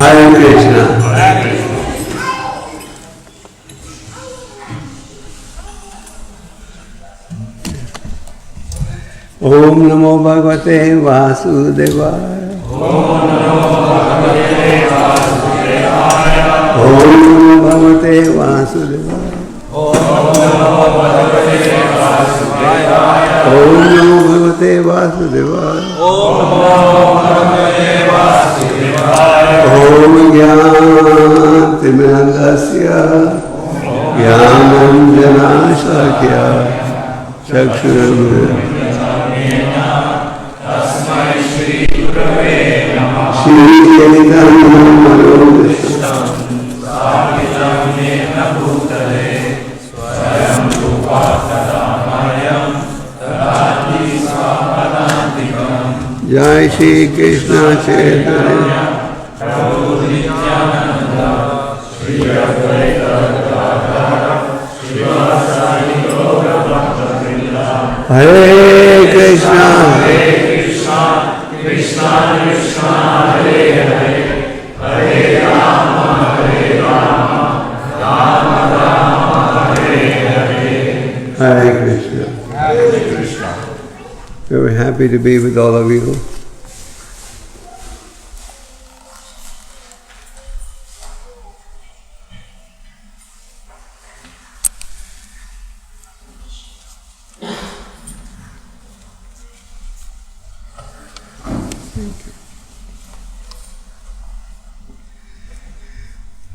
Hare Krishna. Om Namo Bhagavate Vasudevaya. Om Namo Bhagavate Vasudevaya. Om Namo Bhagavate Vasudevaya. Om Namo Bhagavate Vasudevaya. Om Namo Bhagavate Vasudevaya. Om Namo Bhagavate Vasudevaya. Om Gyanatimirandasya Gyananjanashakya Chakshuram Tasmai Shri Gurave Namah. Shri Chaitanya Sahitam Nena Bhutale Swayam Rupa Tadamayam Tadati Swapadantikam. Jai Shri Krishna Chaitanya Prabhu Nityananda Shri Advaita Gadadhara Srivasadi Gaura Bhaktavrinda. Hare Krishna Hare Krishna Krishna Krishna Hare Hare Hare Rama Hare Rama Rama Rama Hare Hare. Hare Krishna. Hare Krishna. Very happy to be with all of you.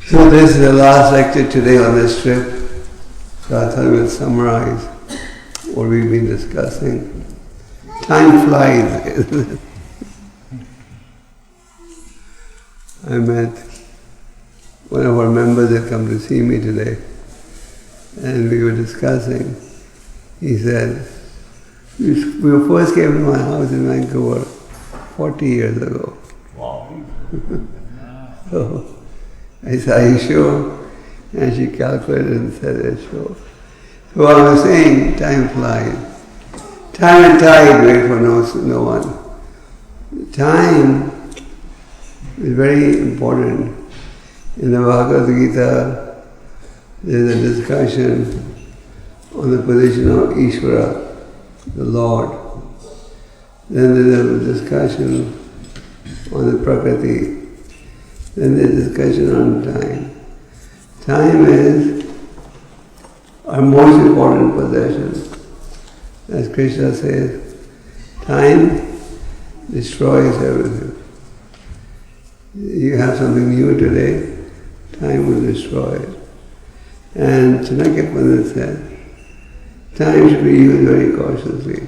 So this is the last lecture today on this trip. So I thought we'll summarize what we've been discussing. Time flies, isn't it? I met one of our members that come to see me today, and we were discussing. He said, we first came to my house in Vancouver 40 years ago. Wow. So I said, are you sure? And she calculated and said, yes, sure. So what I was saying, time flies. Time and tide wait for no one. Time is very important. In the Bhagavad Gita, there's a discussion on the position of Ishvara, the Lord. Then there's a discussion on the Prakriti. Then there's a discussion on time. Time is our most important possession. As Krishna says, time destroys everything. You have something new today, time will destroy it. And Chanakya said, time should be used very cautiously.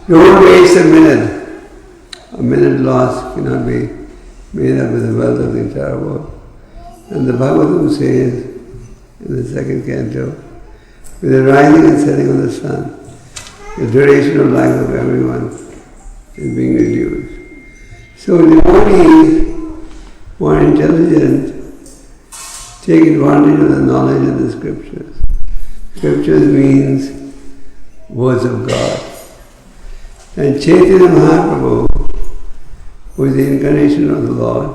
Don't waste a minute. A minute lost cannot be made up with the wealth of the entire world. And the Bhagavatam says in the second canto, with the rising and setting of the sun, the duration of life of everyone is being reduced. So devotees who are intelligent take advantage of the knowledge of the scriptures. Scriptures means words of God. And Chaitanya Mahaprabhu, who is the incarnation of the Lord,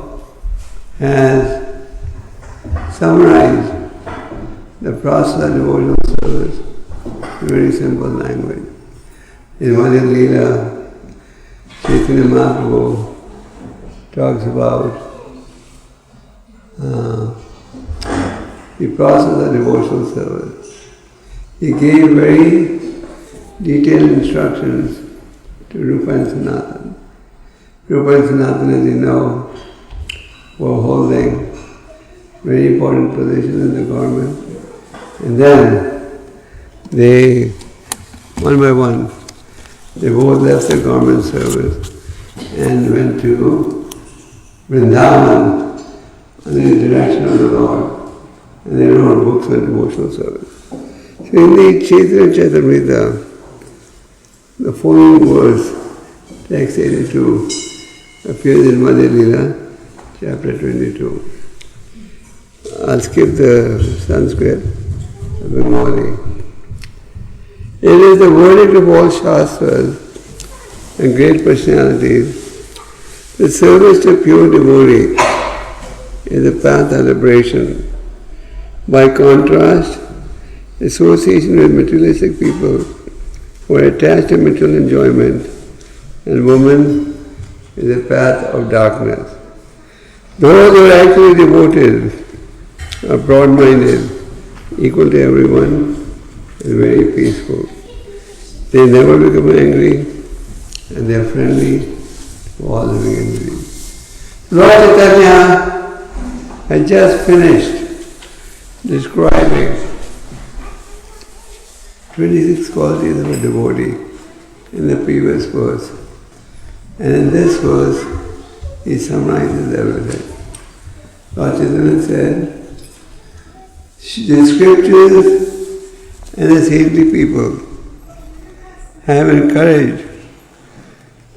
has summarized the process of devotional service in very simple language. In Madhya Leela, Chaitanya Mahaprabhu talks about the process of devotional service. He gave very detailed instructions to Rupa and Sanatan. Rupa and Sanatan, as you know, were holding very important positions in the government. And then they, one by one, they both left the government service and went to Vrindavan under the direction of the Lord. And they wrote books on devotional service. So in the Chaitanya Charitamrita, the following verse, text 82, appears in Madhya Leela, chapter 22. I'll skip the Sanskrit. Bengali. It is the verdict of all Shastras and great personalities that service to pure devotee is the path of liberation. By contrast, association with materialistic people who are attached to material enjoyment and women is the path of darkness. Those who are actually devoted are broad-minded, equal to everyone, and very peaceful. They never become angry, and they are friendly to all living entities. Lord Chaitanya had just finished describing 26 qualities of a devotee in the previous verse. And in this verse, he summarizes everything. Lord Chaitanya said, the scriptures and the saintly people have encouraged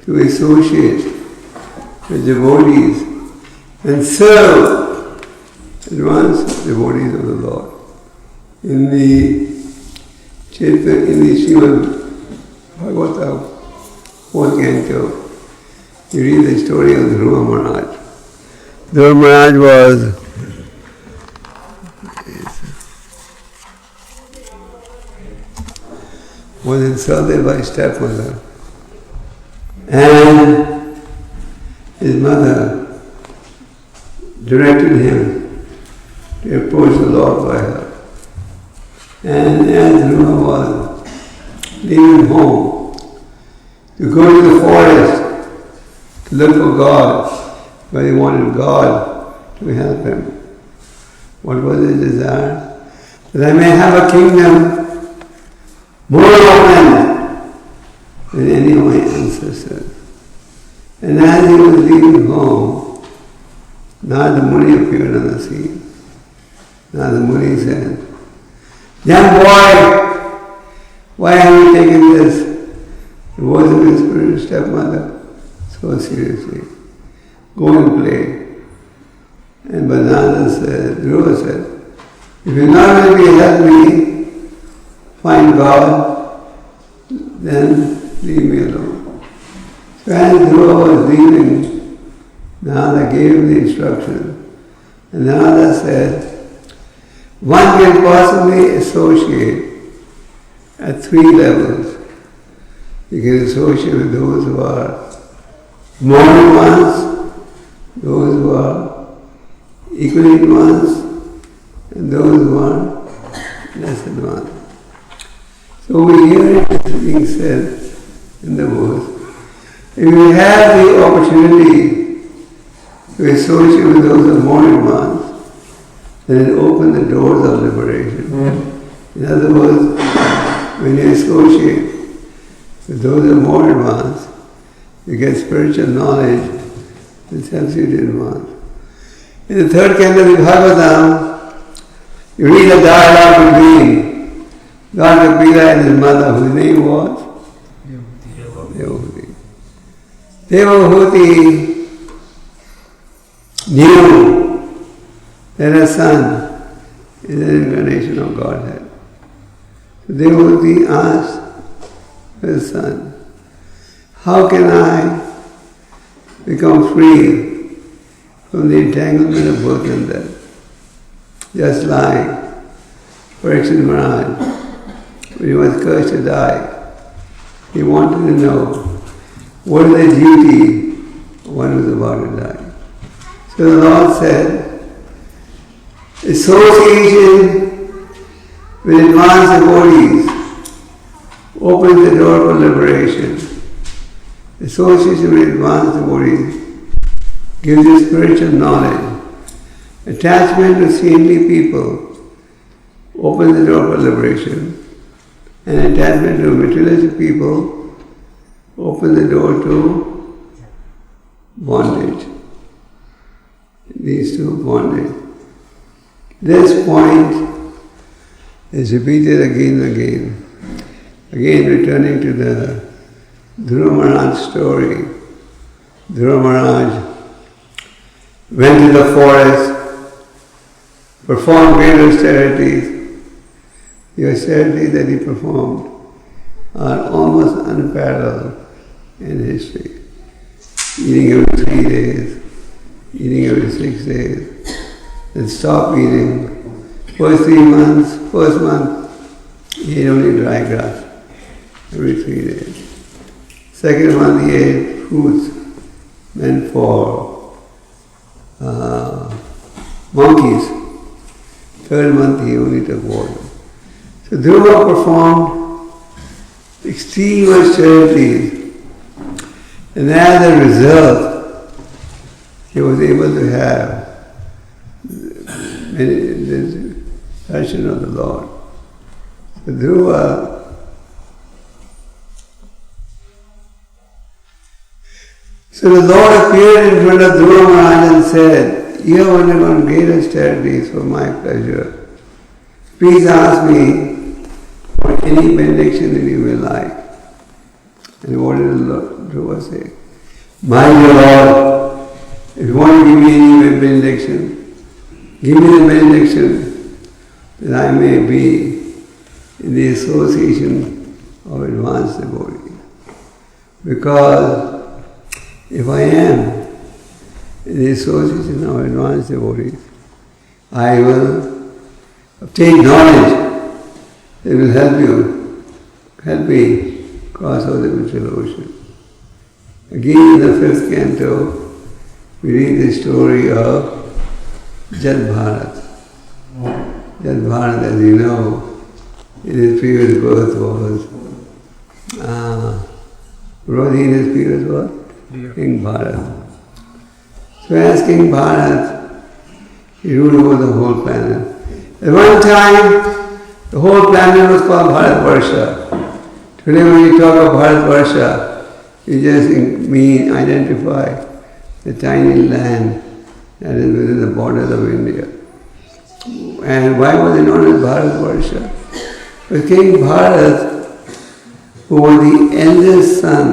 to associate with devotees and serve advanced devotees of the Lord. In the Srimad Bhagavatam, 4th canto, you read the story of Dhruva Maharaj. Dhruva Maharaj was insulted by his stepmother, and his mother directed him to approach the Lord by her. And as Dhruva was leaving home to go to the forest to look for God, but he wanted God to help him. What was his desire? That I may have a kingdom more open than any of my ancestors. And as he was leaving home, Narada Muni appeared on the scene. Narada Muni said, "Young boy, why have you taken this devotion of your spiritual stepmother so seriously? Go and play." And Banana said, Dhruva said, "If you're not going to help me find God, then leave me alone." So as Dhruva was leaving, Narada gave him the instruction. And Narada said, one can possibly associate at 3 levels. You can associate with those who are more advanced, those who are equally advanced, and those who are less advanced. So we hear it being said in the verse, if we have the opportunity to associate with those who are more advanced, then it opens the doors of liberation. In other words, when you associate with those who are more advanced, you get spiritual knowledge which helps you to advance. In the 3rd canto of the Bhagavatam, you read a dialogue between Lord Kapila and his mother, whose name was? Devahuti. Devahuti knew that her son is an incarnation of Godhead. So Devahuti asked her son, how can I become free from the entanglement of birth and death? Just like Parikshit Maharaj, when he was cursed to die, he wanted to know what is the duty of one who is about to die. So the Lord said, association with advanced devotees opens the door for liberation. Association with advanced devotees gives you spiritual knowledge. Attachment to saintly people opens the door for liberation. And attachment to materialistic people opens the door to bondage. These two bondage. This point is repeated again and again. Again, returning to the Dhruva Maharaj story. Dhruva Maharaj went to the forest, performed great austerities, The austerities that he performed are almost unparalleled in history. Eating every 3 days, eating every 6 days, then stop eating. First month, he ate only dry grass every 3 days. Second month, he ate fruits meant for monkeys. Third month, he only took water. So Dhruva performed extreme austerities, and as a result, he was able to have the darshan of the Lord. So Dhruva So the Lord appeared in front of Dhruva Maharaj and said, "You have undergone great austerities for my pleasure. Please ask me for any benediction that you will like." And what did Dhruva say? "My dear Lord, if you want to give me any benediction, give me the benediction that I may be in the association of advanced devotees. Because if I am in the association of advanced devotees, I will obtain knowledge that will help me cross over the material ocean." Again, in the 5th canto, we read the story of Jat Bharat. Jat Bharat, as you know, in his previous birth was Rodhi in his previous birth? King Bharat. So as King Bharat, he ruled over the whole planet. At one time, the whole planet was called Bharatvarsha. Today when we talk of Bharatvarsha, we just identify the tiny land that is within the borders of India. And why was it known as Bharatvarsha? Because King Bharat, who was the eldest son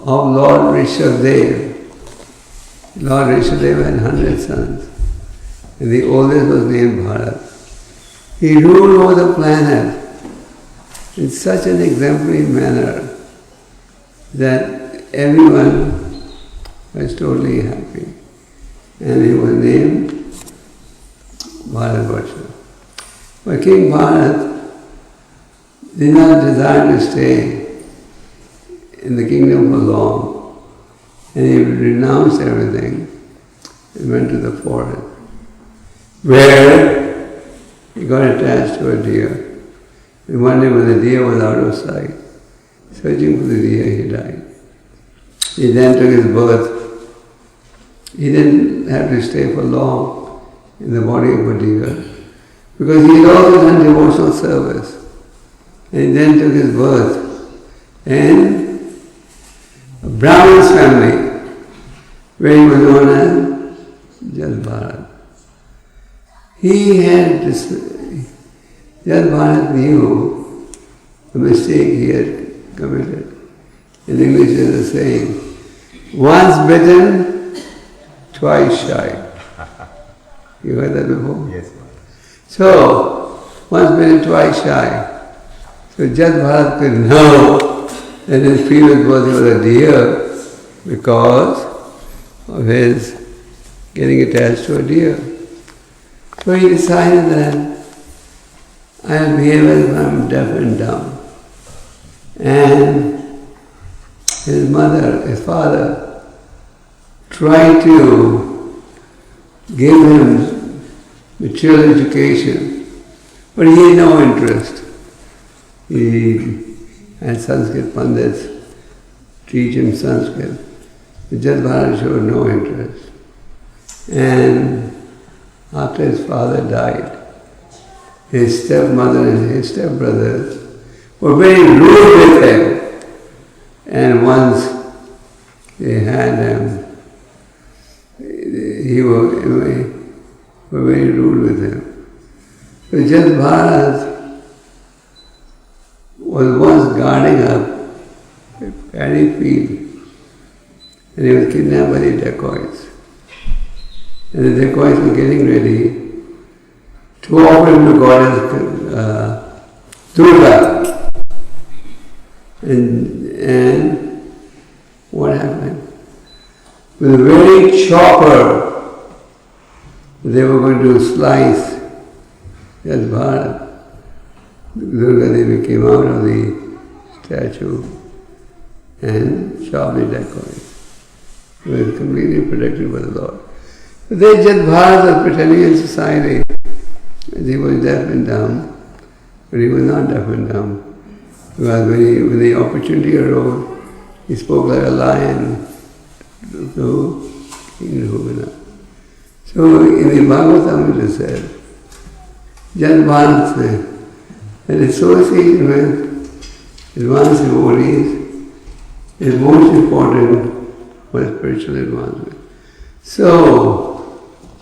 of Lord Rishabdev. Lord Rishabdev had 100 sons, and the oldest was named Bharat. He ruled over the planet in such an exemplary manner that everyone was totally happy, and he was named Bharatvarsha. But King Bharat did not desire to stay in the kingdom for long, and he renounced everything and went to the forest, where he got attached to a deer. And one day when the deer was out of sight, searching for the deer, he died. He then took his birth. He didn't have to stay for long in the body of a deer, because he had also done devotional service. And he then took his birth in a Brahmin's family, where he was known as Jat Bharat. Jat Bharat knew the mistake he had committed. In English there's a saying, once bitten, twice shy. You heard that before? Yes. So, once bitten, twice shy. So Jat Bharat could know that his previous birth was a deer because of his getting attached to a deer. So he decided that I'll behave as if I'm deaf and dumb. And his father, tried to give him material education, but he had no interest. He had Sanskrit Pandits teach him Sanskrit. But Jat Bharat showed no interest. And after his father died, his stepmother and his stepbrothers were very rude with him. And once they had him, were very rude with him. So Jat Bharat was once guarding a paddy field, and he was kidnapped by the dacoits. And the dacoits were getting ready to offer him to Durga. And what happened? With a very chopper, they were going to slice Yad Bharat. Durga Devi came out of the statue and chopped it accordingly. It was completely protected by the Lord. But they Yad Bharat was pretending in society as he was deaf and dumb, but he was not deaf and dumb. Because when the opportunity arose, he spoke like a lion to King Raghunath. So in the Bhagavatam it is said, Yad Bharat, an association with advanced devotees is most important for spiritual advancement. So,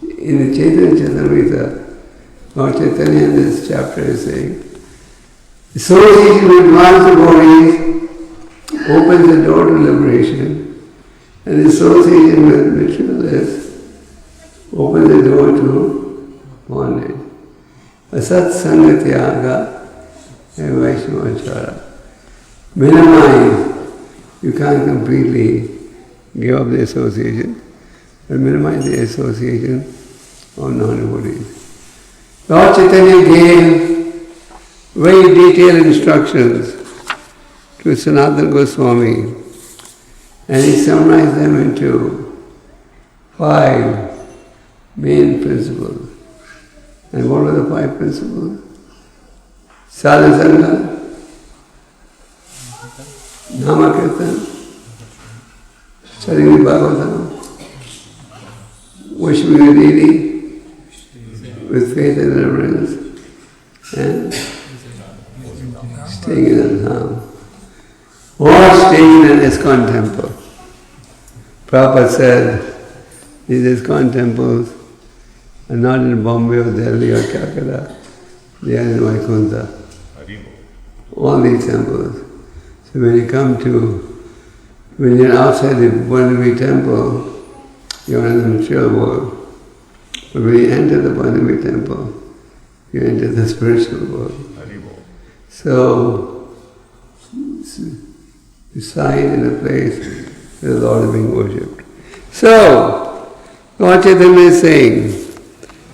in the Chaitanya Charitamrita, Lord Chaitanya in this chapter is saying, association with advanced devotees opens the door to liberation, and association with materialists opens the door to bondage. Asat Sangha Tyaga and Vaishnavachara. Minimize, you can't completely give up the association, but minimize the association of non-devotees. Lord Chaitanya gave very detailed instructions to Sanatana Goswami, and he summarized them into 5 main principles. And what are the 5 principles? Sadhasanga, Namakirtan, studying the Bhagavatam, worshiping the deity with faith and reverence, and staying in a dham. Or staying in an ISKCON temple. Prabhupada said, these ISKCON temples are not in Bombay or Delhi or Calcutta, they are in Vaikuntha. All these temples. So when you're outside the Bombay temple, you're in the material world. But when you enter the Bombay temple, you enter the spiritual world. So, you sign in a place where the Lord is being worshipped. So, Lord Chaitanya is saying,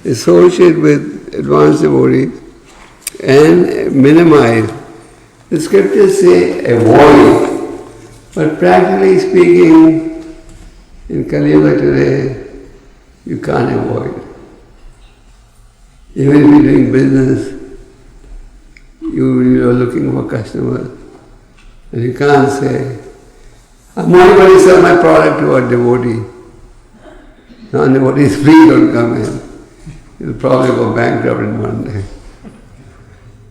associate with advanced devotees and minimize. The scriptures say avoid, but practically speaking, in Kali Yuga today, you can't avoid. Even if you're doing business, you're looking for customers, and you can't say, I'm only going to sell my product to a devotee. Non-devotees, please don't come in. You'll probably go bankrupt in one day.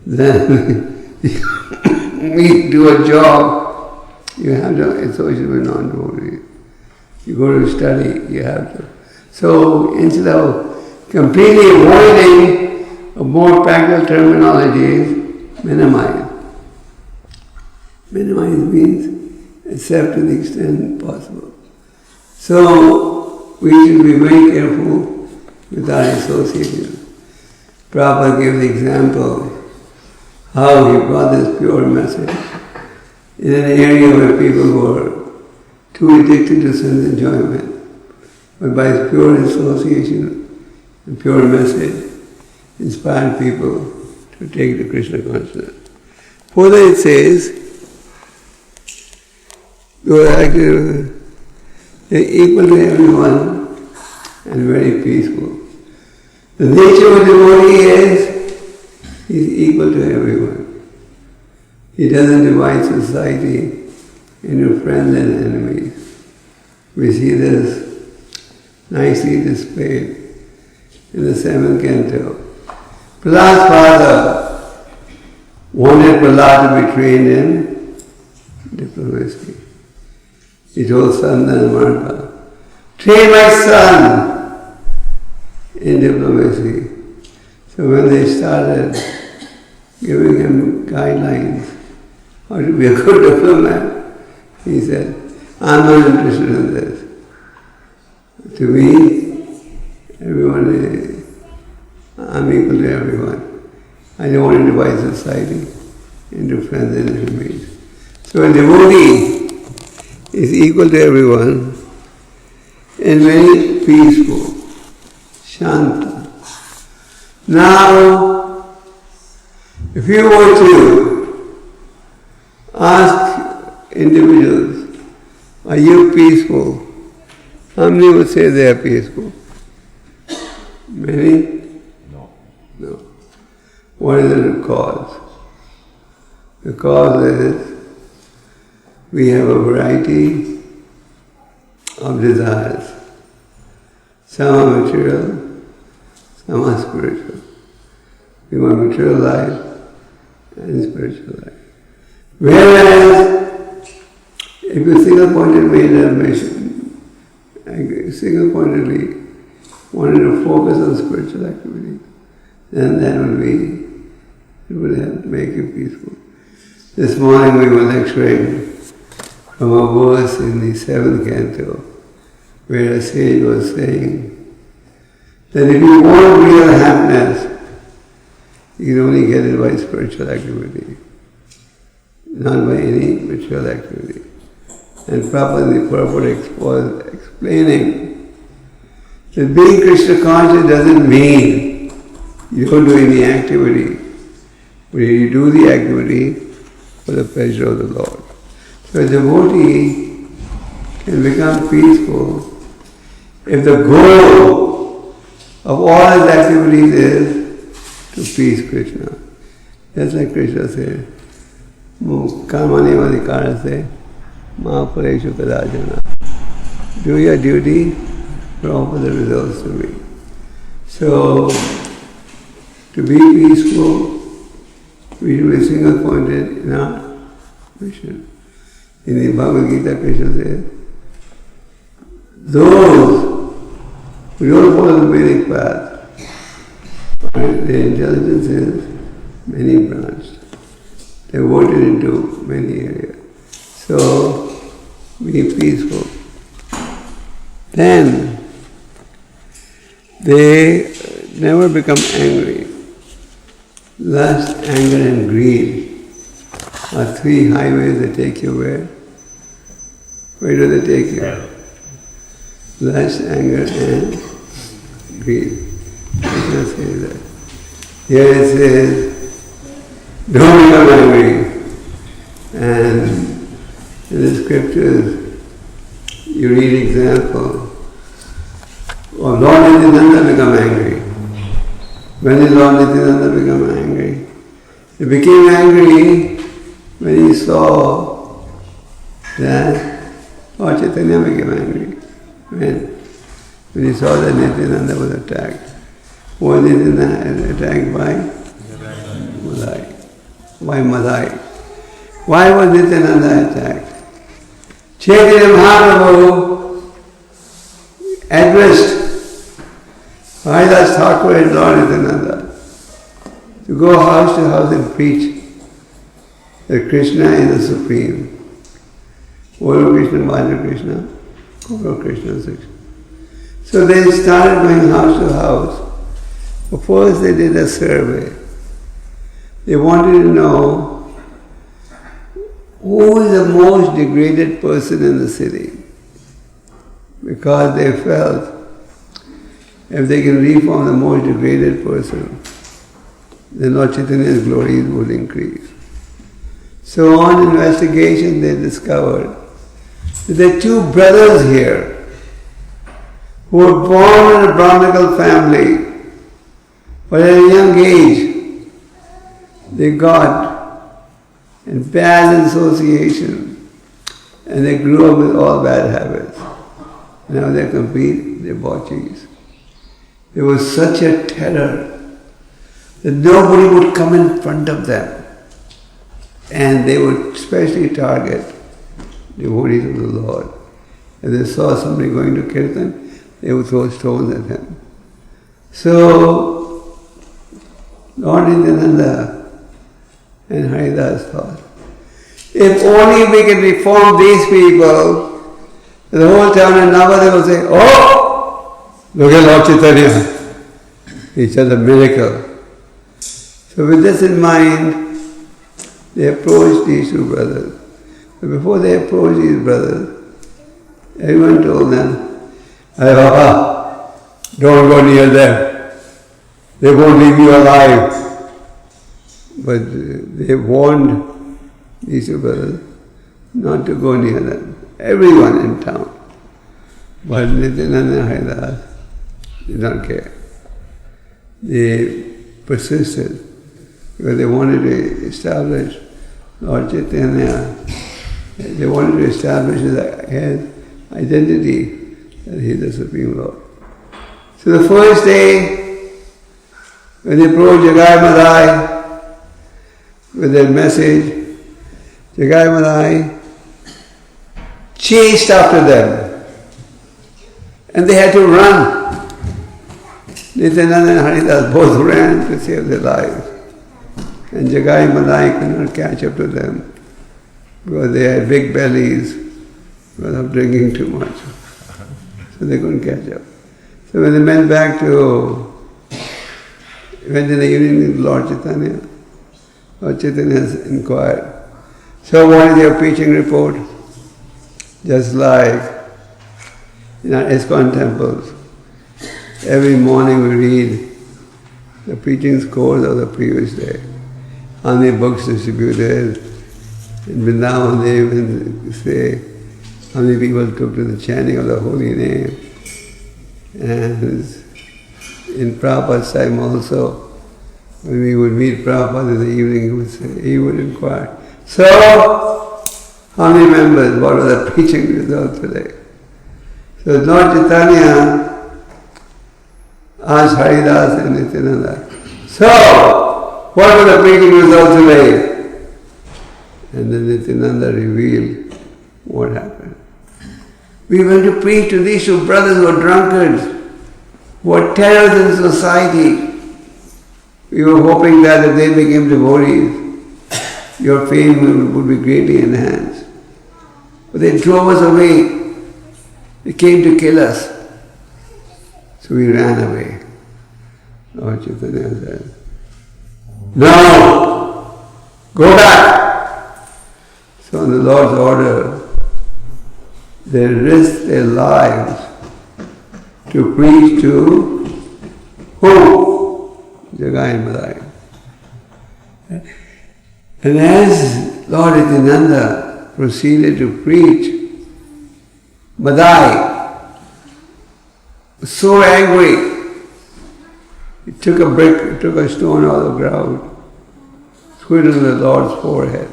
Then you do a job, you have to associate with non-devotees. You go to study, you have to. So instead of completely avoiding a more practical terminologies, minimize. Minimize means accept to the extent possible. So we should be very careful with our association. Prabhupada gave the example how he brought this pure message in an area where people were too addicted to sense enjoyment. But by his pure association and pure message, inspired people to take the Krishna consciousness. Further it says, you are actually equal to everyone and very peaceful. The nature of a devotee is he's equal to everyone. He doesn't divide society into friends and enemies. We see this nicely displayed in the 7th canto. Prahlad's father wanted Prahlad to be trained in diplomacy. He told Sandana Marka, train my son in diplomacy. So when they started giving him guidelines how to be a good diplomat, he said, I'm not interested in this. To me, everyone is, I'm equal to everyone. I don't want to divide society into friends and enemies. So a devotee is equal to everyone and very peaceful, shanta. Now, if you were to ask individuals, are you peaceful? How many would say they are peaceful? Many? No. What is the cause? The cause is we have a variety of desires. Some are material, some are spiritual. We want material life and spiritual life. Whereas, if you single-pointedly wanted to focus on spiritual activity, then that would make you peaceful. This morning we were lecturing from a verse in the 7th canto, where a sage was saying that if you want real happiness, you can only get it by spiritual activity, not by any material activity. And Prabhupada in the purport was explaining that being Krishna conscious doesn't mean you don't do any activity, but you do the activity for the pleasure of the Lord. So a devotee can become peaceful if the goal of all his activities is to please Krishna. Just like Krishna said, Karmani Vadikara se, Mahapureshu Kadajana. Do your duty, but offer the results to me. So, to be peaceful, we should be single-pointed in our mission. In the Bhagavad Gita, Krishna says, those who don't follow the Vedic path, their intelligence is many branched. They're divided into many areas. So, be peaceful. Then, they never become angry. Lust, anger and greed are three highways that take you where? Where do they take you? Lust, anger and greed. Krishna says that. Here it says, don't become angry. And in the scriptures, you read example of Lord Nityananda become angry. When did Lord Nityananda become angry? He became angry when he saw that Lord Chaitanya became angry. When he saw that Nityananda was attacked. Who was Nityananda attacked by? Madai. Why Madai? Why was Nityananda attacked? Chaitanya Mahaprabhu addressed Haridas Thakur and Lord Nityananda to go house to house and preach that Krishna is the Supreme. Guru Krishna, Bhaja Krishna, Gopal Krishna Goswami. So they started going house to house. But first they did a survey. They wanted to know who is the most degraded person in the city. Because they felt if they can reform the most degraded person, then Lord Chaitanya's glories would increase. So on investigation they discovered that there are two brothers here who were born in a Brahminical family, but at a young age they got in bad association and they grew up with all bad habits. Now they're complete debauchees. There was such a terror that nobody would come in front of them. And they would especially target devotees of the Lord. If they saw somebody going to Kirtan, they would throw stones at him. So, Lord Nityananda and Haridas thought, if only we can reform these people, the whole town in Navadvip will say, oh, look at Lord Chaitanya. He said a miracle. So with this in mind, they approached these two brothers. But before they approached these brothers, everyone told them, "Hey Baba, don't go near them. They won't leave you alive." But they warned these two brothers not to go near them. Everyone in town. But Niranjandas and Haridas did not care. They persisted because they wanted to establish Lord Chaitanya. They wanted to establish his identity that he is the Supreme Lord. So the first day, when they approached Jagai Madai with their message, Jagai Madai chased after them. And they had to run. Niranjandas and Haridas both ran to save their lives. And Jagai Madai could not catch up to them because they had big bellies because of drinking too much. So they couldn't catch up. So when they went back to, went in the evening to Lord Chaitanya inquired, "So what is your preaching report?" Just like in our ISKCON temples, every morning we read the preaching scores of the previous day. How many books distributed. In Vrindavan they even say how many people took to the chanting of the holy name. And in Prabhupada's time also, when we would meet Prabhupada in the evening, he would inquire, "So, how many members? What was the preaching result today?" So Lord Chaitanya asked Haridas and Nityananda, "So, what was the preaching result today?" And then Nityananda revealed what happened. "We went to preach to these two brothers who were drunkards, who were terrors in society. We were hoping that if they became devotees, your fame would be greatly enhanced. But they drove us away. They came to kill us. So we ran away." Lord Chaitanya said, "No! Go back!" So on the Lord's order, they risked their lives to preach to who? Jagai Madai. And as Lord Nityananda proceeded to preach, Madai was so angry, he took a stone out of the ground, threw it on the Lord's forehead,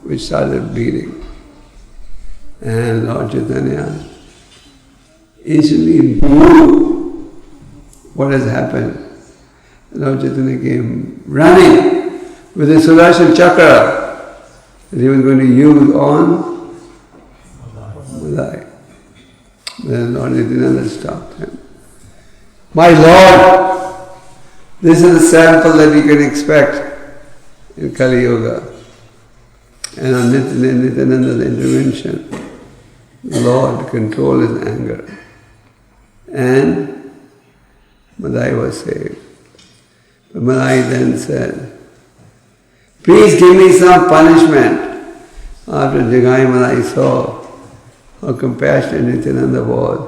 which started bleeding. And Lord Chaitanya instantly knew what has happened. Lord Chaitanya came running with a Sudarshan Chakra that he was going to use on Madai. Then Lord Nityananda stopped him. "My Lord, this is a sample that you can expect in Kali Yuga." And on Nityananda's intervention, the Lord controlled his anger. And Madai was saved. But Madai then said, "Please give me some punishment." After Jagai Madai saw how compassionate Nityananda was.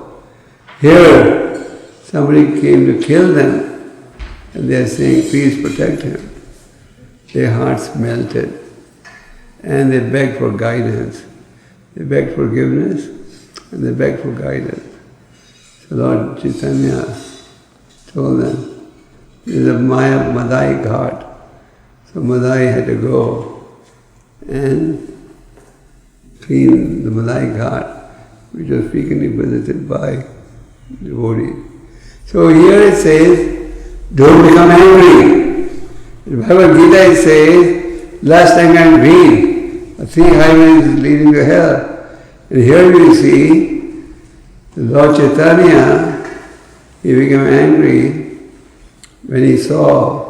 Here, somebody came to kill them, and they are saying, "Please protect him." Their hearts melted, and they begged for guidance. They begged forgiveness, and they begged for guidance. So Lord Chaitanya told them, "There is a Madai Ghat." So Madai had to go and clean the Madai Ghat, which was frequently visited by devotees. So here it says, don't become angry. In Bhagavad Gita it says, lust, anger and greed are three highways leading to hell. And here we see the Lord Chaitanya, he became angry when he saw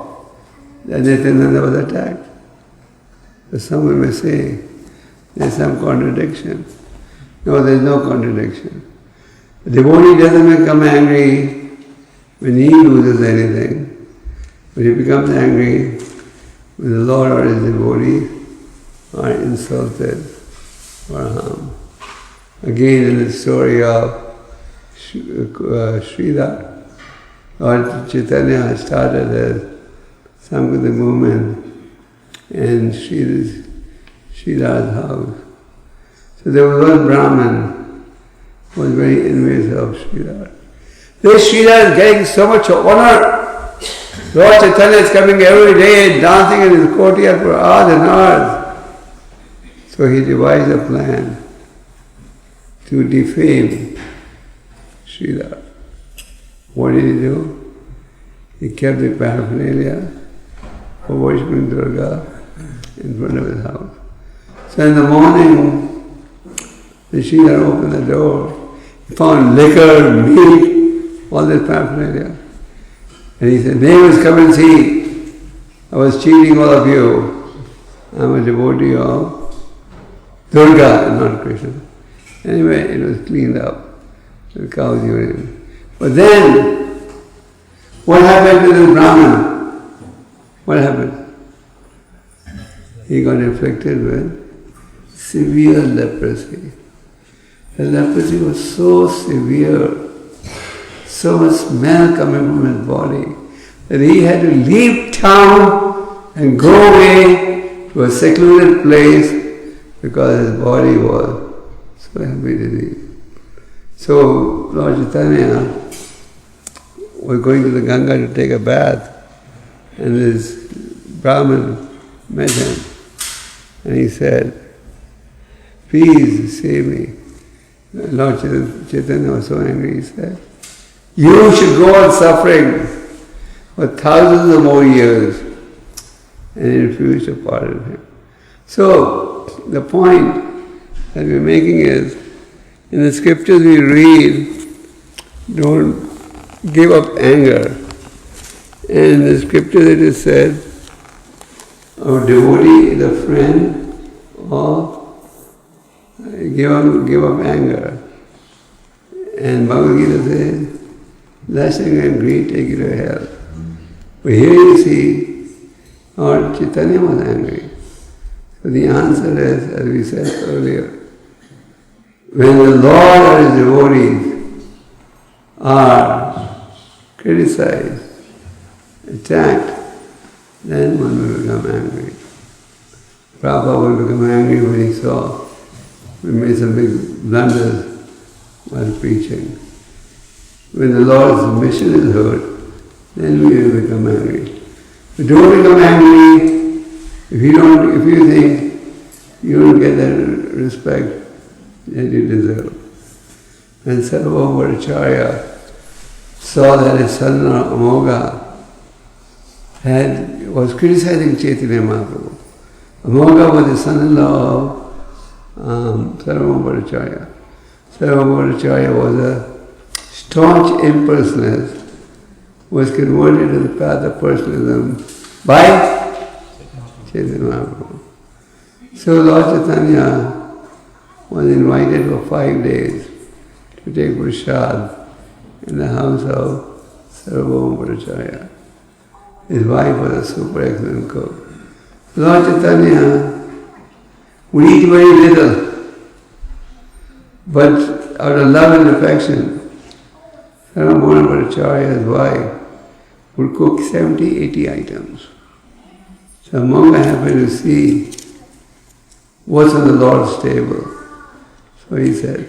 that Nityananda was attacked. So someone may say, there's some contradiction. No, there's no contradiction. The devotee doesn't become angry when he loses anything, but But he becomes angry when the Lord or his devotees are insulted or harmed. Again, in the story of Srila, Lord Chaitanya started as Sankirtan movement in Srida's house. So there was one Brahmin who was very envious of Srila. This Srila is getting so much honor. Lord Chaitanya is coming every day dancing in his courtyard for hours and hours. So he devised a plan to defame Srila. What did he do? He kept the paraphernalia for worshipping Durga in front of his house. So in the morning, the Srila opened the door, he found liquor, meat, all this paraphernalia. And he said, "Neighbors, come and see. I was cheating all of you. I'm a devotee of Durga, not Krishna." Anyway, it was cleaned up, the cow's urine. But then, what happened to the Brahmin? What happened? He got afflicted with severe leprosy. The leprosy was so severe, so much smell coming from his body, that he had to leave town and go away to a secluded place because his body was so heavy disease. So Lord Chaitanya was going to the Ganga to take a bath, and this Brahmin met him, and he said, "Please save me." Lord Chaitanya was so angry, he said, "You should go on suffering for thousands of more years," and he refused to pardon him. So, the point that we're making is, in the scriptures we read, don't give up anger. And in the scripture it is said, our devotee is a friend of give up anger. And Bhagavad Gita says, lasting and greed take you to hell. But here you see, Lord Chaitanya was angry. So the answer is, as we said earlier, when the Lord or his devotees are criticized, attacked, then one will become angry. Prabhupada will become angry when he saw we made some big blunders while preaching. When the Lord's mission is heard, then we will become angry. But don't become angry if you think you don't get that respect that you deserve. When Sarvabhaumacharya saw that his son-in-law Amogha was criticizing Chaitanya Mahaprabhu. Amogha was the son-in-law of Sarvabhaumacharya. Sarvabhaumacharya was a staunch impersonalist, was converted to the path of personalism by Chaitanya Mahaprabhu. So Lord Chaitanya was invited for 5 days to take prasad in the house of Sarvabhaumacharya. His wife was a super excellent cook. Lord Chaitanya would eat very little, but out of love and affection, Sarvabhaumacharya's wife would cook 70, 80 items. So Amogha happened to see what's on the Lord's table. So he said,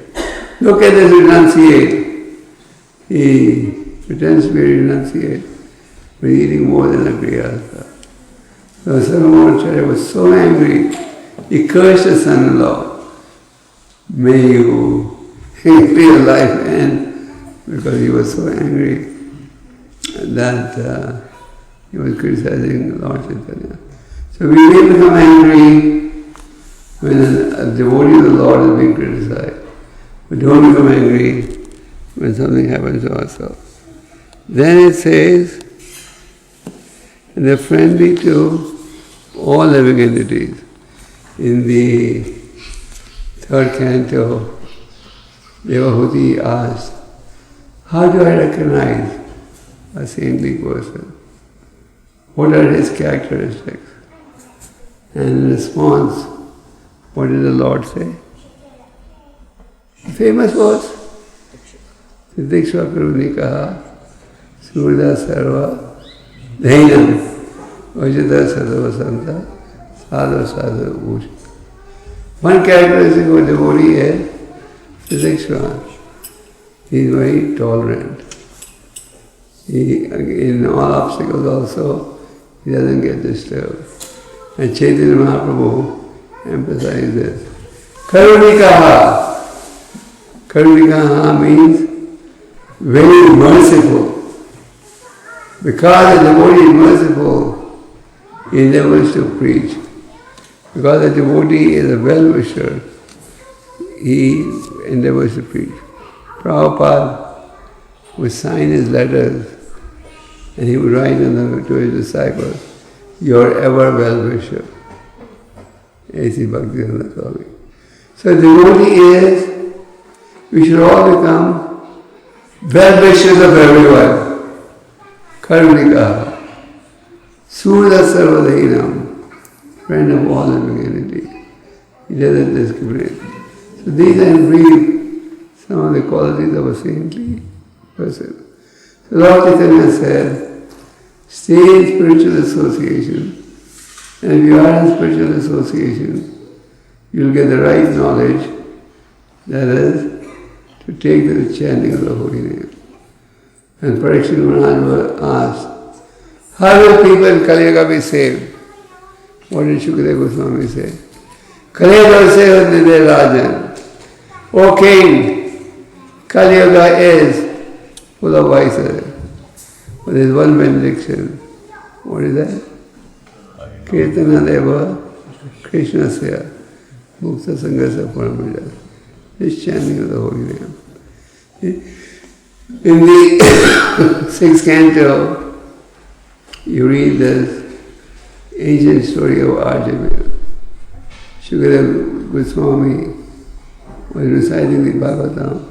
"Look at this renunciate." He pretends to be a renunciate, but eating more than a grihastha. So Sarvabhaumacharya was so angry, he cursed his son-in-law. "May you be a life end," because he was so angry that he was criticizing Lord Chaitanya. So we may become angry when a devotee of the Lord is being criticized. But don't become angry when something happens to ourselves. Then it says, and they're friendly to all living entities. In the third canto, Devotee asked, "How do I recognize a saintly person?" what are his characteristics? And in response, what did the Lord say? The famous words. Siddhikshva Karuni kaha, Surda Sarva, Dhainam, Vajita Sadhavasanta, Sadhu Sadhu Bhush. One characteristic of a devotee is Siddhikshva. He is very tolerant. He, in all obstacles also, he doesn't get disturbed. And Chaitanya Mahaprabhu emphasized this. Karunikaha. Karunikaha means very merciful. Because the devotee is merciful, he endeavors to preach. Because the devotee is a well-wisher, he endeavors to preach. Prabhupada would sign his letters and he would write to his disciples, "Your ever well-wisher." A.C. Bhaktivedanta Swami. So the devotee is, we should all become well-wishers of everyone. Karunikaha. Surda Sarvadainam, friend of all humanity. He doesn't discriminate. So these are in brief some of the qualities of a saintly person. So Lord Chaitanya said, stay in spiritual association, and if you are in spiritual association, you'll get the right knowledge, that is, to take to the chanting of the holy name. And Parikshit Maharaj was asked, how will people in Kali Yuga be saved? What did Shukadeva Goswami say? Kali Yuga saved Nidhi Rajan. O king, Kali Yuga is full of vices. But there is one benediction. What is that? Kirtana Deva Krishna Sya Mukta Sangasa Paramaja. This chanting of the holy name. In the sixth canto, you read this ancient story of Arjuna. Shukadeva Goswami was reciting the Bhagavatam,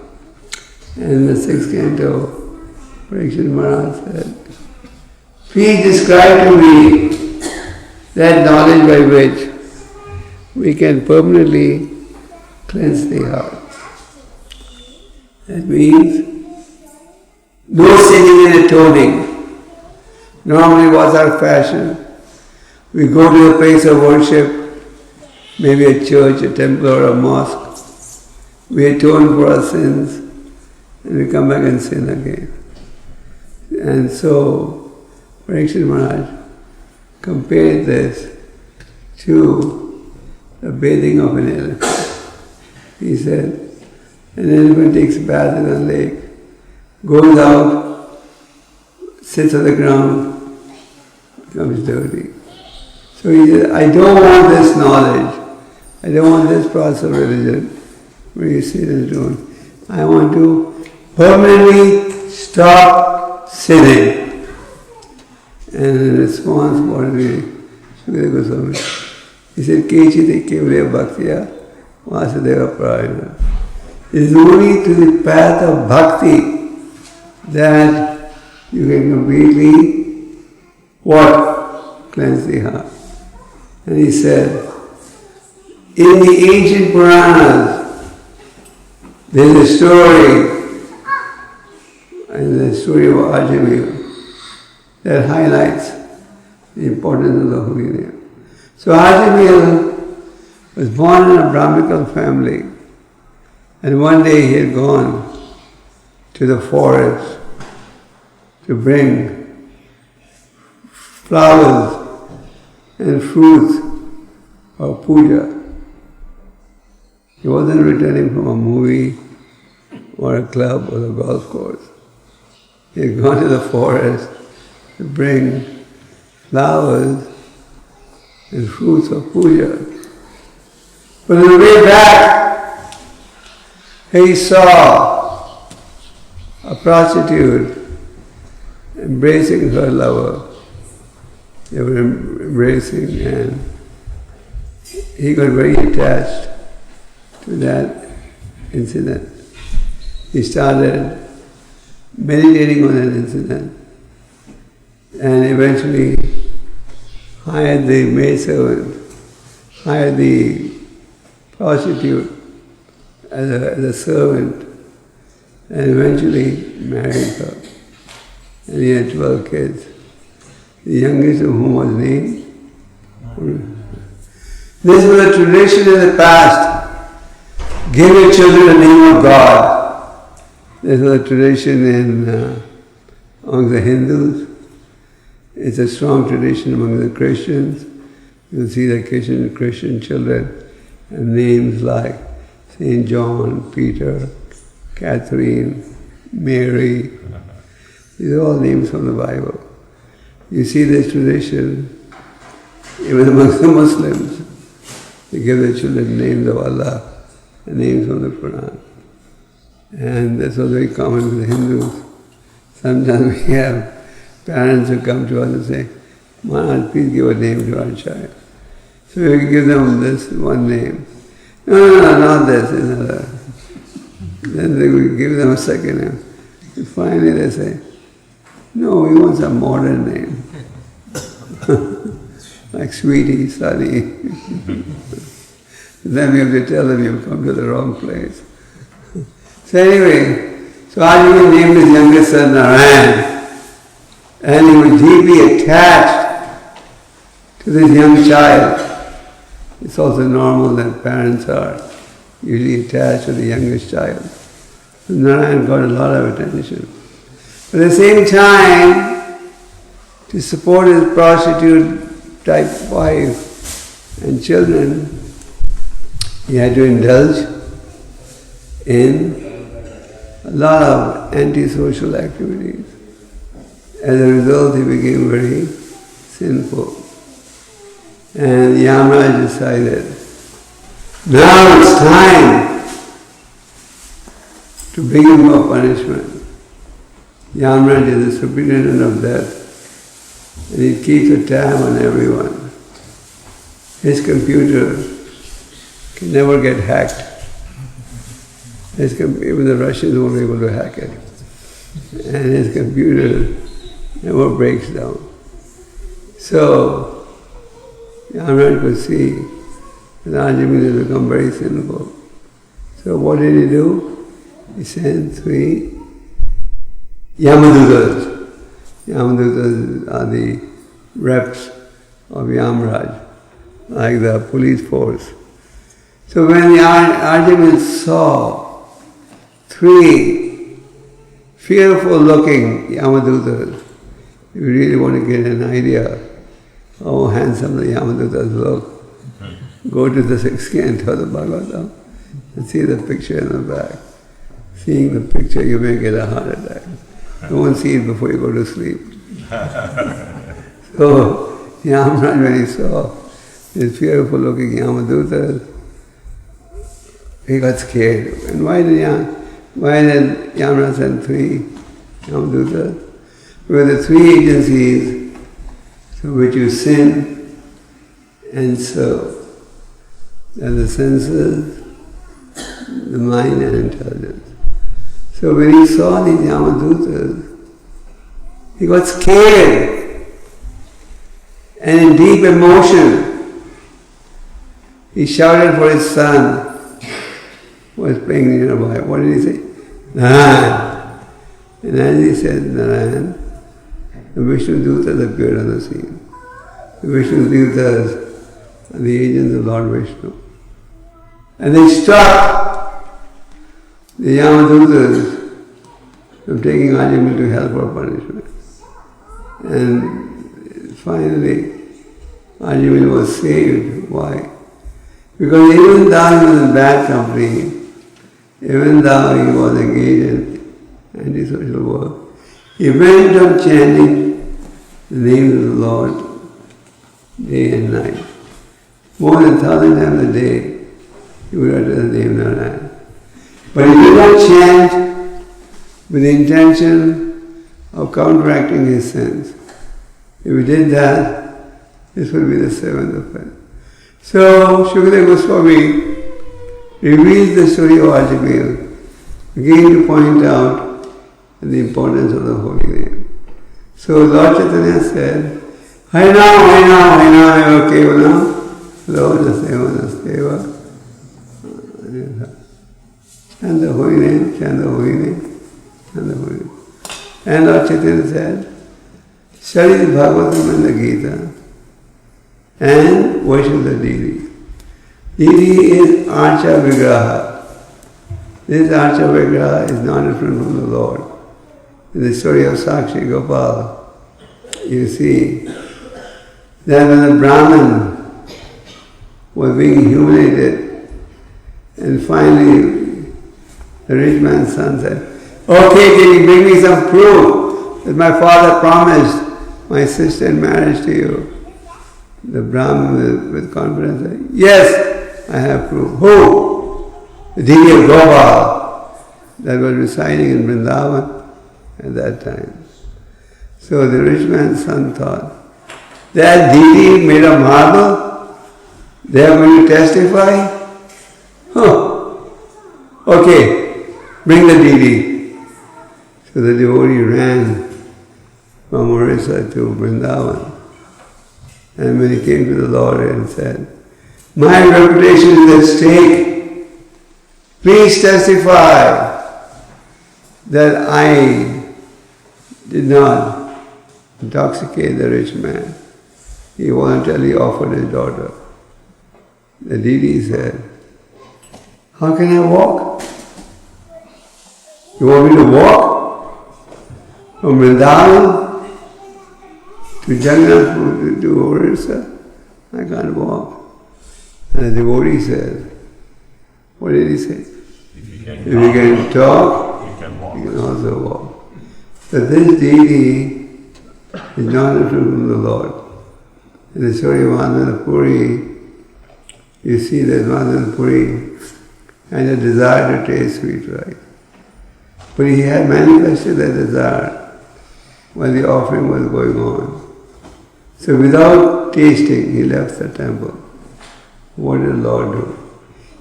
and in the sixth canto, Parikshit Maharaj said, please describe to me that knowledge by which we can permanently cleanse the heart. That means no sinning and atoning. Normally what's our fashion? We go to a place of worship, maybe a church, a temple or a mosque. We atone for our sins and we come back and sin again. And so Parikshit Maharaj compared this to the bathing of an elephant. He said, an elephant takes a bath in a lake, goes out, sits on the ground, becomes dirty. So he said, I don't want this knowledge. I don't want this process of religion where you sit and do. I want to permanently stop sinning. And in response, what did Shukadeva Goswami? He said, Kechite Kevaliya Bhaktiya Vasudeva Prayana. It is only to the path of bhakti that you can completely, what? Cleanse the heart. And he said, in the ancient Puranas, there is a story, and the story of Ajamila, that highlights the importance of the holy name. So Ajamila was born in a Brahminical family, and one day he had gone to the forest to bring flowers and fruits for puja. He wasn't returning from a movie or a club or a golf course. He had gone to the forest to bring flowers and fruits of puja. But on the way back, he saw a prostitute embracing her lover. They were embracing, and he got very attached to that incident. He started meditating on that incident, and eventually hired the maidservant, hired the prostitute as a servant, and eventually married her. And he had 12 kids, the youngest of whom was named. This was a tradition in the past. Give your children the name of God. This was a tradition among the Hindus. It's a strong tradition among the Christians. You'll see that Christian children have names like St. John, Peter, Catherine, Mary. These are all names from the Bible. You see this tradition even among the Muslims. They give their children names of Allah and names from the Quran. And that's also very common with the Hindus. Sometimes we have parents who come to us and say, Maharaj, please give a name to our child. So we give them this one name. No, not this, another. Then we give them a second name. And finally they say, no, we want some modern name. Like Sweetie, Sunny. Then we have to tell them you've come to the wrong place. So anyway, so Arjuna named his youngest son Narayan, and he was deeply attached to this young child. It's also normal that parents are usually attached to the youngest child. So Narayan got a lot of attention. But at the same time, to support his prostitute-type wife and children, he had to indulge in a lot of antisocial activities. As a result, he became very sinful. And Yamaraj decided, now it's time to bring him for punishment. Yamaraj is the superintendent of death, and he keeps a tab on everyone. His computer can never get hacked. Even the Russians won't be able to hack it. And his computer never breaks down. So, Yamaraj could see that Arjuna had become very sinful. So what did he do? He sent 3 Yamadutas. Yamadutas are the reps of Yamaraj, like the police force. So when Arjuna saw 3 fearful-looking Yamadutas, you really want to get an idea how handsome the Yamadutas look. Go to the 6th canto of the Bhagavatam and see the picture in the back. Seeing the picture, you may get a heart attack. You won't see it before you go to sleep. So, Yamaraj, when he saw these fearful-looking Yamadutas, he got scared. And why did Yamaraj send 3 Yamadutas? Because the 3 agencies through which you sin and serve. They are the senses, the mind and intelligence. So when he saw these Yamadutas, he got scared. And in deep emotion, he shouted for his son, who was playing nearby. What did he say? Narayan. And as he said Narayan, the Vishnu Dutas appeared on the scene. The Vishnu Dutas are the agents of Lord Vishnu. And they stopped the Yamadutas from taking Arjuna to hell for punishment. And finally, Arjuna was saved. Why? Because even though he was in bad company, even though he was engaged in antisocial work, he went on chanting the name of the Lord day and night. More than 1,000 times a day, he would utter the name Narayan. But he did not chant with the intention of counteracting his sins. If he did that, this would be the 7th offense. So, Shukadeva Goswami reveals the story of Ajamil, again to point out the importance of the holy name. So Lord Chaitanya said, Harinam Kevalam, Lord Seva. And the holy name, chant the holy name, and the holy name. And Lord Chaitanya said, study the Bhagavatam and the Gita, and worship the deity. Deity is Archa Vigraha. This Archa Vigraha is not different from the Lord. In the story of Sakshi Gopal, you see that when the Brahman was being humiliated, and finally the rich man's son said, okay, can you bring me some proof that my father promised my sister in marriage to you? The Brahman with confidence said, yes, I have proof. Who? The deity of Gopal that was residing in Vrindavan at that time. So the rich man's son thought, that deity made of marble, they are going to testify? Okay, bring the deity. So the devotee ran from Orissa to Vrindavan. And when he came to the Lord and said, my reputation is at stake. Please testify that I did not intoxicate the rich man. He voluntarily offered his daughter. The deity said, how can I walk? You want me to walk from Vrindavan to Jagannath to Orissa? I can't walk. And the devotee said, what did he say? If you can talk, you can also walk. But this deity is not different from the Lord. In the story of Madhana Puri, you see that Madhana Puri had a desire to taste sweet rice. But he had manifested that desire while the offering was going on. So without tasting, he left the temple. What did the Lord do?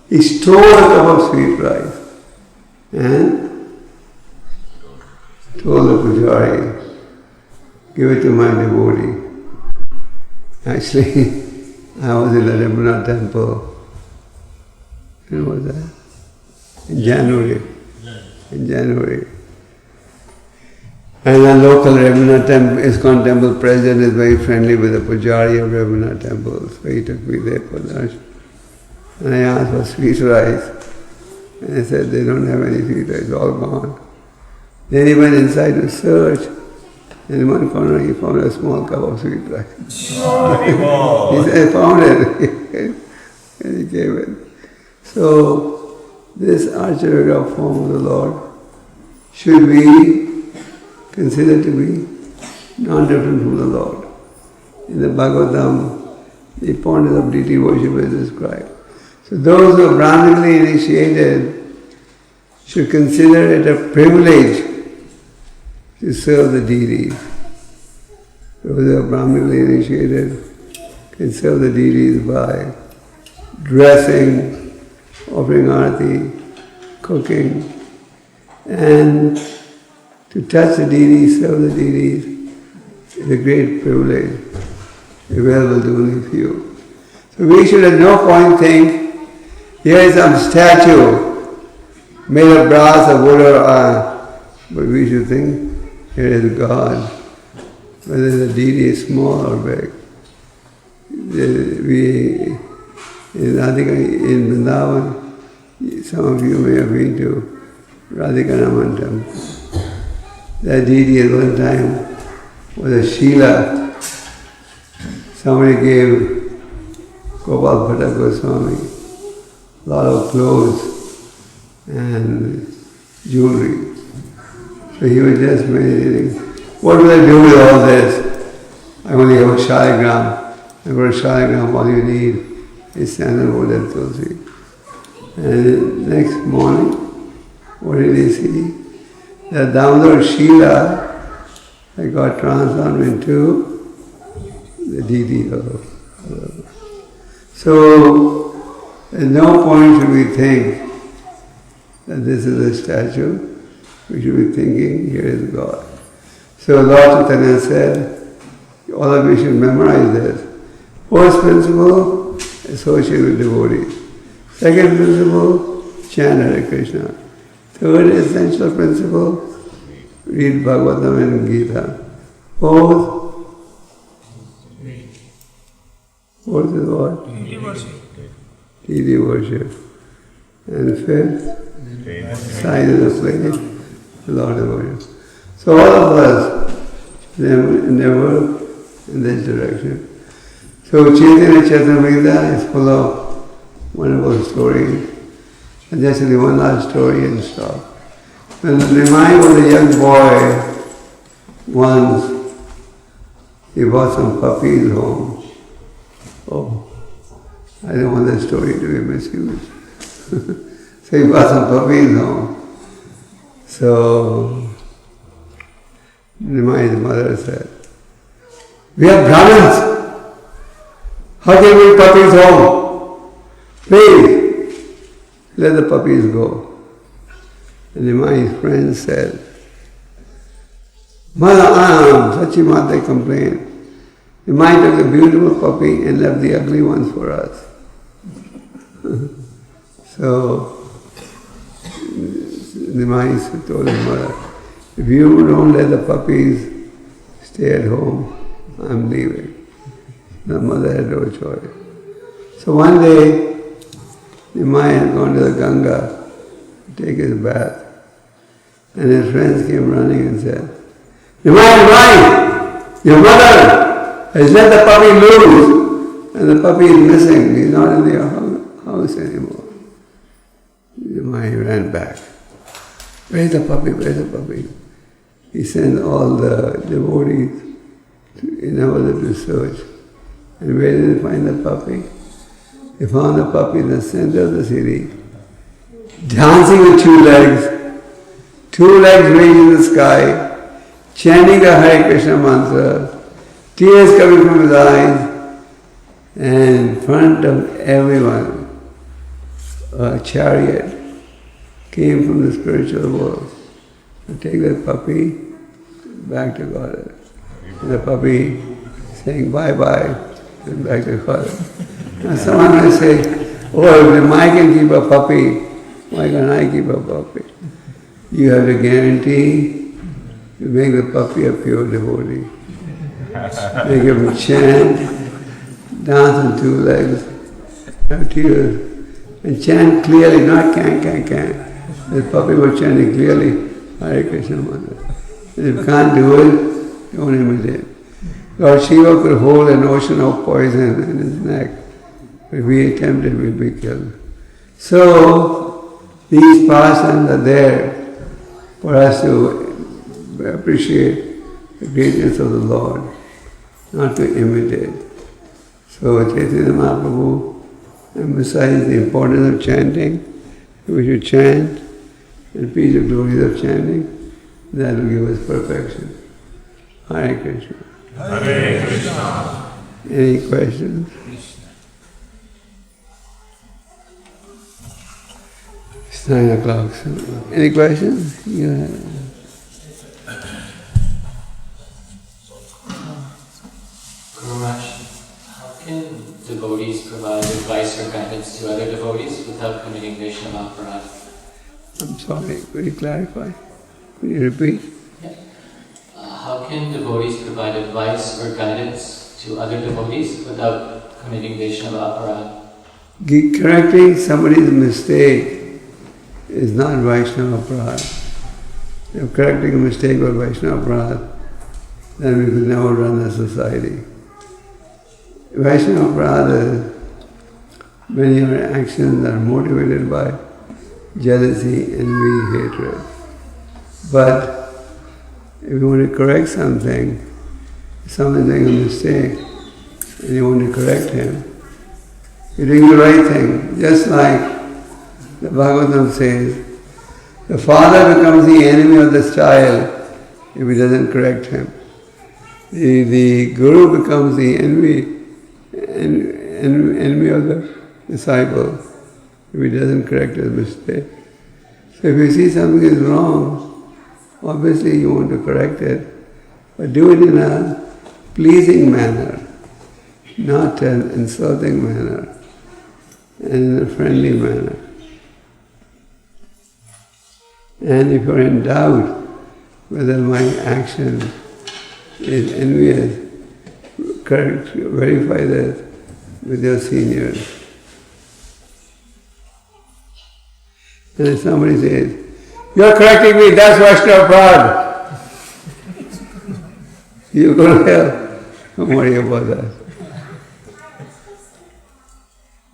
He stole a cup of sweet rice and told the pujari, give it to my devotee. Actually, I was in the Raghunath temple. When was that? In January. In January. And the local Raghunath temple, ISKCON temple president is very friendly with the pujari of Raghunath temple. So he took me there for lunch. And I asked for sweet rice. And I said, they don't have any sweet rice, it's all gone. Then he went inside to search. And in one corner he found a small cup of sweet rice. He said, I found it. And he gave it. So, this Archa form of the Lord should be considered to be non-different from the Lord. In the Bhagavatam, the importance of deity worship is described. So those who are Brahmanically initiated should consider it a privilege to serve the deities. Those who are Brahmanically initiated can serve the deities by dressing, offering arati, cooking, and to touch the deities, serve the deities is a great privilege, available to only few. So we should at no point think, here is some statue made of brass or wood or iron, but we should think, here is God, whether the deity is small or big. In Vrindavan, some of you may have been to Radhikaraman temple. That deity at one time was a Shila. Somebody gave Gopal Krishna Goswami a lot of clothes and jewelry. So he was just meditating. What will I do with all this? I only have a shaligram. And for a shaligram, all you need is sandalwood and tulsi. And next morning, what did he see? That Damodar Shila had got transformed into the deity of. So, at no point should we think that this is a statue. We should be thinking, here is God. So Lord Chaitanya said, All of you should memorize this. First principle, associate with devotees. Second principle, chant Hare Krishna. Third essential principle, read Bhagavatam and Gita. Fourth is what? Deity worship. And fifth, silence of place, the Lord devotion. So all of us endeavor in this direction. So Chaitanya Charitamrita is full of wonderful stories. And just one last story and stop. When Nimai was a young boy, once he brought some puppies home. Oh, I don't want that story to be misused. So he brought some puppies home. So Nimai's mother said, "We are Brahmins. How can we bring puppies home? Please, let the puppies go." And Nimai's friend said, "Mother, Sachi Mata complained. Nimai took the beautiful puppy and left the ugly ones for us." So Nimai told his mother, "If you don't let the puppies stay at home, I'm leaving." The mother had no choice. So one day, Nimai had gone to the Ganga to take his bath. And his friends came running and said, "Nimai, your mother has let the puppy loose, and the puppy is missing. He's not in the house anymore." Nimai ran back. "Where's the puppy? Where's the puppy?" He sent all the devotees in order to search. And where did they find the puppy? They found the puppy in the center of the city, dancing with two legs raised in the sky, chanting the Hare Krishna mantra, tears coming from his eyes, and in front of everyone, a chariot came from the spiritual world to take that puppy back to God. And the puppy saying bye-bye and back to God. Now someone may say, "Oh, if Nimai can keep a puppy, why can't I keep a puppy?" You have to guarantee to make the puppy a pure devotee. Make him chant, dance on two legs, have tears, and chant clearly, not can. The puppy was chanting clearly, Hare Krishna mantra. And if you can't do it, don't imitate. Lord Shiva could hold an ocean of poison in his neck. If we attempted, we'd be killed. So, these pastimes are there for us to appreciate the greatness of the Lord, not to imitate. So, Chaitanya Mahaprabhu emphasized the importance of chanting. We should chant and preach the glories of chanting. That will give us perfection. Hare Krishna. Hare Krishna. Any questions? It's 9 o'clock. So any questions? Yeah. Guru Maharaj, how can devotees provide advice or guidance to other devotees without committing Vaishnava aparadha? I'm sorry, could you clarify? Could you repeat? Yeah. How can devotees provide advice or guidance to other devotees without committing Vaishnava aparadha? Correcting somebody's mistake is not Vaishnava aparadha. If correcting a mistake was Vaishnava aparadha, then we could never run a society. Vaishnava aparadha is when your actions are motivated by jealousy, envy, hatred. But if you want to correct something, someone is doing a mistake, and you want to correct him, you're doing the right thing. Just like the Bhagavatam says, the father becomes the enemy of the child if he doesn't correct him. The guru becomes the enemy of the disciple if he doesn't correct his mistake. So if you see something is wrong, obviously you want to correct it, but do it in a pleasing manner, not an insulting manner, and in a friendly manner. And if you're in doubt whether my action is envious, correct, verify that with your seniors. And if somebody says, "You're correcting me, that's Vaishnava Prad," you go to hell. Don't worry about that.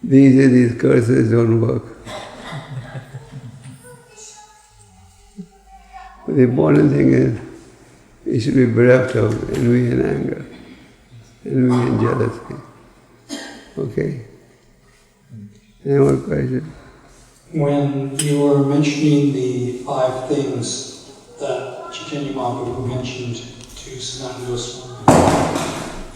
These curses don't work. But the important thing is, you should be bereft of envy and anger, envy and jealousy. Okay? Any more questions? When you were mentioning the 5 things that Chaitanya Mahaprabhu mentioned to Sanatana Goswami,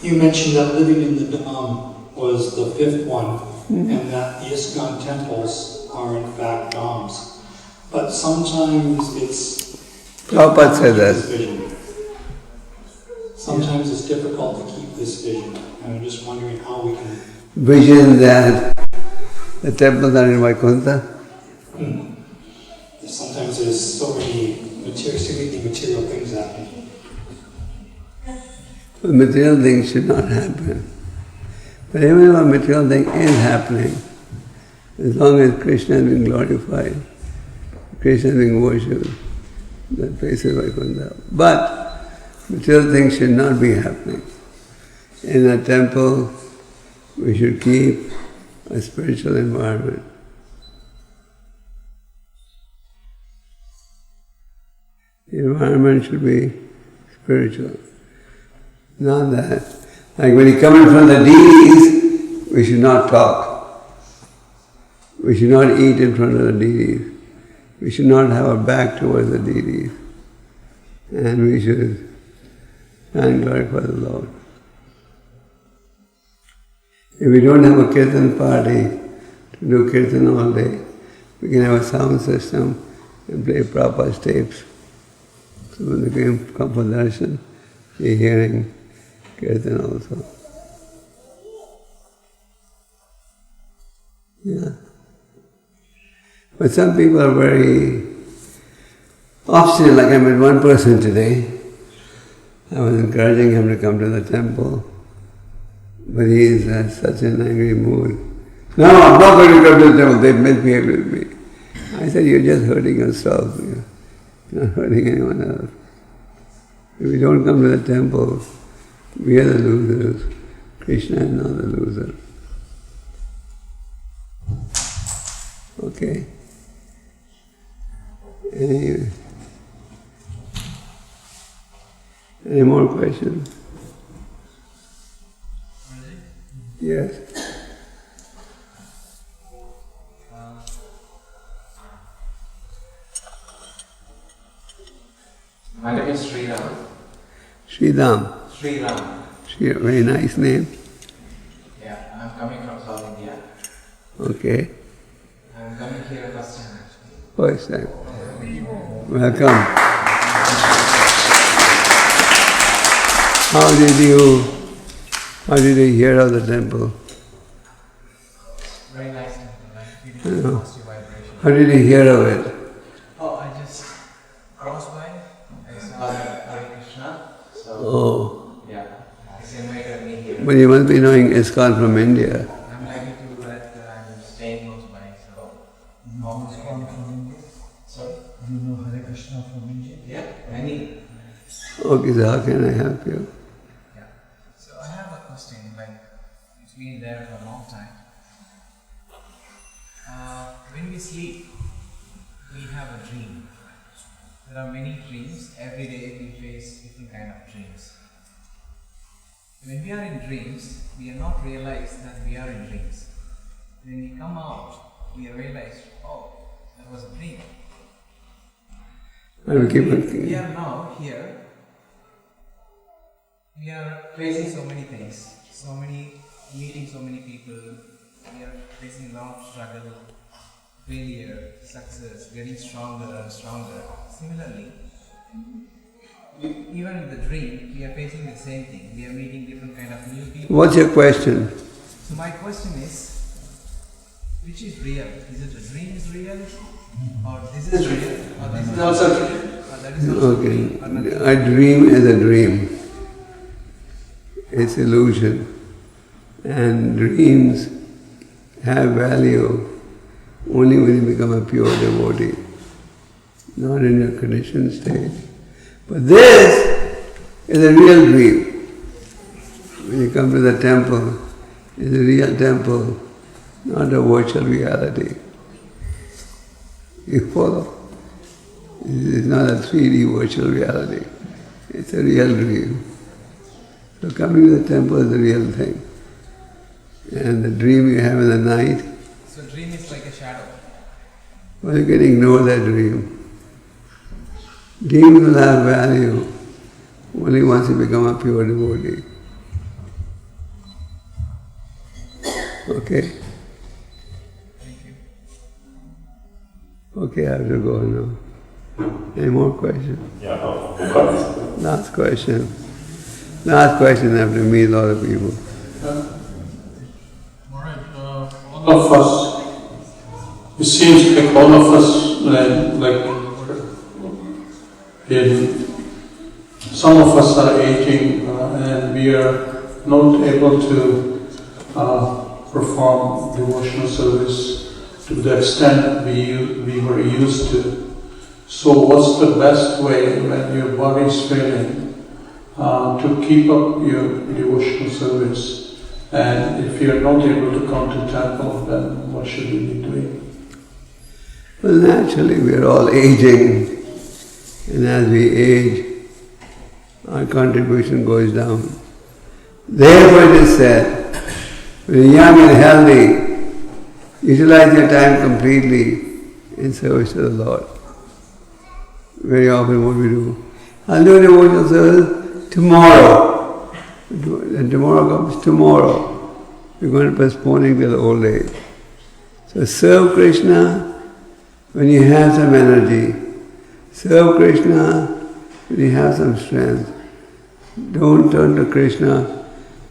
you mentioned that living in the Dham was the 5th one, and that the ISKCON temples are in fact dhams. But sometimes it's Prabhupada said that. Sometimes it's difficult to keep this vision, and I'm just wondering how we can... Vision that the temples are in Vaikuntha? Sometimes there's so many material things happening. But material things should not happen. But even if a material thing is happening, as long as Krishna is being glorified, Krishna is being worshipped, that place is Vaikuntha. But material things should not be happening. In a temple, we should keep a spiritual environment. The environment should be spiritual. Not that. Like when you come in front of the deities, we should not talk. We should not eat in front of the deities. We should not have our back towards the deities. And we should thank God for the Lord. If we don't have a kirtan party to do kirtan all day, we can have a sound system and play proper tapes. So when they come for darshan, you're hearing kirtan also. Yeah. But some people are very obstinate, like I met one person today. I was encouraging him to come to the temple, but he is in such an angry mood. "No, I'm not going to come to the temple, they misbehaved with me." I said, "You're just hurting yourself, you're not hurting anyone else. If we don't come to the temple, we are the losers. Krishna is not the loser." Okay? Any more questions? Yes. My name is Sriram. Sridham. Sriram. Very nice name. Yeah, I'm coming from South India. Okay. I'm coming here first time actually. First time. Welcome. How did you hear of the temple? Very nice temple. I'm feeling a positive vibration. How did you hear of it? Oh, I just crossed by. I saw Hare Krishna. So, Oh. yeah, he's invited me here. But you must be knowing ISKCON from India. I'm likely to that I'm staying close by, so. ISKCON from India? Sorry? Do you know Hare Krishna from India? Yeah, many. Okay, so how can I help you? Yeah. So I have a question, like, it's been there for a long time. When we sleep, we have a dream. There are many dreams. Every day we face different kind of dreams. When we are in dreams, we are not realized that we are in dreams. When we come out, we realize, oh, that was a dream. I will keep We looking. are now here. We are facing so many things, meeting so many people. We are facing a lot of struggle, failure, success, getting stronger and stronger. Similarly, even in the dream, we are facing the same thing. We are meeting different kind of new people. What's your question? So my question is, which is real? Is it the dream is real, or this is real, or this is also real, or that is also real, or nothing? A dream is a dream. It's illusion. And dreams have value only when you become a pure devotee, not in your conditioned state. But this is a real dream. When you come to the temple, it's a real temple, not a virtual reality. You follow? It's not a 3D virtual reality. It's a real dream. So coming to the temple is the real thing. And the dream you have in the night, So dream is like a shadow. well, you can ignore that dream. Dreams will have value only once you become a pure devotee. Okay? Thank you. Okay, I have to go now. Any more questions? Yeah, no. Last question. Last question after meet a lot of people. All of us, it seems like all of us, some of us are aging and we are not able to perform devotional service to the extent we were used to. So what's the best way when your body is failing to keep up your devotional service? And if you're not able to come to temple, then what should we be doing? Well, naturally we are all aging, and as we age, our contribution goes down. Therefore it is said, when you're young and healthy, utilize your time completely in service to the Lord. Very often what we do, I'll do devotional service tomorrow. And tomorrow comes tomorrow. We're going to postponing till old age. So serve Krishna when you have some energy. Serve Krishna when you have some strength. Don't turn to Krishna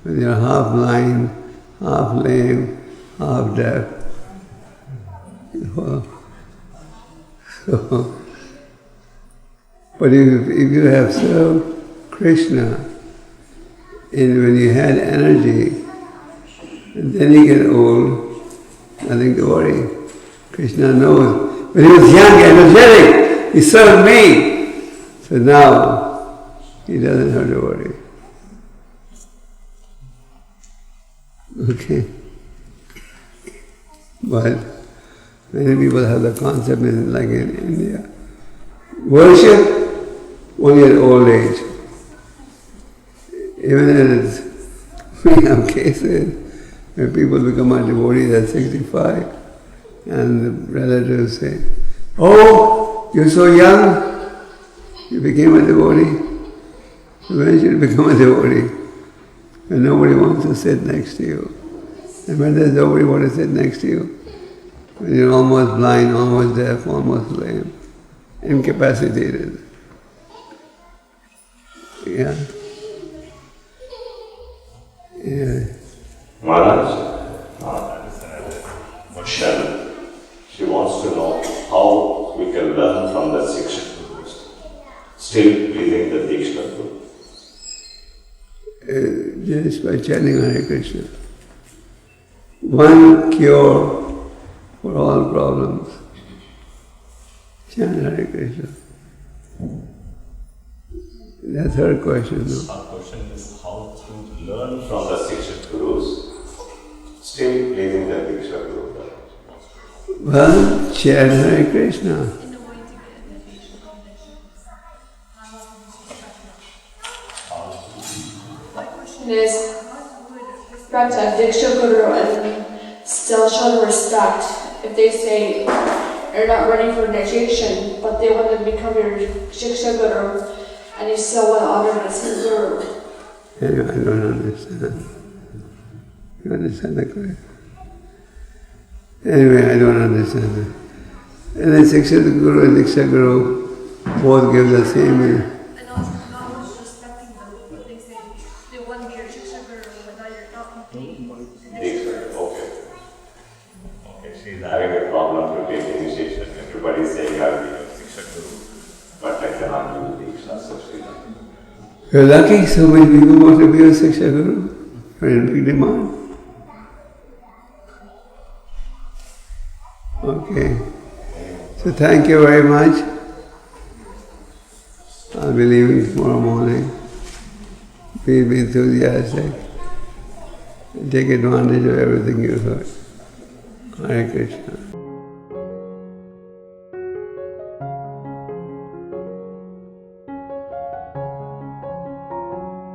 when you're half blind, half lame, half deaf. But if you have served Krishna, and when you had energy, and then you get old, nothing to worry. Krishna knows. When he was young, energetic, he served me. So now, he doesn't have to worry. Okay. But many people have the concept, like in India, worship only at old age. Even as we have cases where people become a devotee at 65 and the relatives say, "Oh, you're so young, you became a devotee." When should you become a devotee? When nobody wants to sit next to you. And when there's nobody wants to sit next to you, when you're almost blind, almost deaf, almost lame, incapacitated. Yeah. Yeah. Maharaj, Michelle, she wants to know how we can learn from the Shiksha Gurus, still pleasing the Diksha Guru. Just by chanting Hare Krishna. One cure for all problems. Chant Hare Krishna. That's her question, no? Our question is how to learn from the Shiksha Gurus, still pleasing the Diksha Guru. Well, chant Hare Krishna. My question is, respect a Diksha Guru and still show the respect. If they say you're not ready for initiation, but they want to become your Shiksha Guru, and you still want to honor him as your Guru. Anyway, I don't understand. You understand the question? Anyway, I don't understand it. And then Shiksha Guru and Diksha Guru both give the same Diksha, okay. Okay, she's having a problem to take initiation. Everybody is saying I'll be a Diksha Guru, but I cannot do Diksha, so she's not. You're lucky so many people want to be a Shiksha Guru. You're in big demand. Okay. So thank you very much. I'll be leaving tomorrow morning. Please be enthusiastic. Take advantage of everything you heard. Hare Krishna.